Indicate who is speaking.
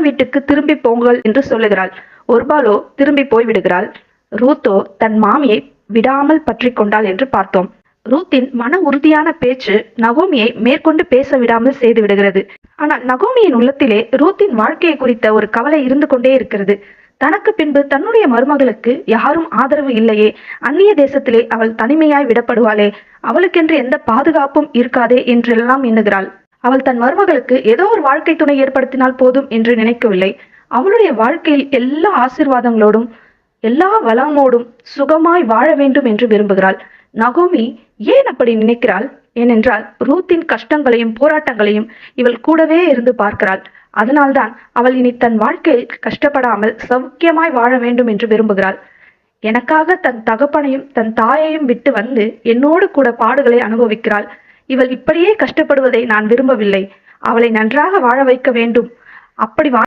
Speaker 1: வீட்டுக்கு திரும்பி போங்கள் என்று சொல்லுகிறாள். ஒர்பாலோ திரும்பி போய்விடுகிறாள். ரூத்தோ தன் மாமியை விடாமல் பற்றி கொண்டாள் என்று பார்த்தோம். ரூத்தின் மன உறுதியான பேச்சு நகோமியை மேற்கொண்டு பேச விடாமல் செய்து விடுகிறது. ஆனால் நகோமியின் உள்ளத்திலே ரூத்தின் வாழ்க்கையை குறித்த ஒரு கவலை இருந்து கொண்டே இருக்கிறது. தனக்கு பின்பு தன்னுடைய மருமகளுக்கு யாரும் ஆதரவு இல்லையே, அந்நிய தேசத்திலே அவள் தனிமையாய் விடப்படுவாளே, அவளுக்கென்று எந்த பாதுகாப்பும் இருக்காதே என்றெல்லாம் எண்ணுகிறாள். அவள் தன் மருமகளுக்கு ஏதோ ஒரு வாழ்க்கை துணை ஏற்படுத்தினால் போதும் என்று நினைக்கவில்லை. அவளுடைய வாழ்க்கையில் எல்லா ஆசீர்வாதங்களோடும் எல்லா வளமோடும் சுகமாய் வாழ வேண்டும் என்று விரும்புகிறாள். நகோமி ஏன் அப்படி நினைக்கிறாள்? ஏனென்றால் ரூத்தின் கஷ்டங்களையும் போராட்டங்களையும் இவள் கூடவே இருந்து பார்க்கிறாள். அதனால்தான் அவள் இனி தன் வாழ்க்கையில் கஷ்டப்படாமல் சௌக்கியமாய் வாழ வேண்டும் என்று விரும்புகிறாள். எனக்காக தன் தகப்பனையும் தன் தாயையும் விட்டு வந்து என்னோடு கூட பாடுகளை அனுபவிக்கிறாள். இவள் இப்படியே கஷ்டப்படுவதை நான் விரும்பவில்லை. அவளை நன்றாக வாழ வைக்க வேண்டும். அப்படி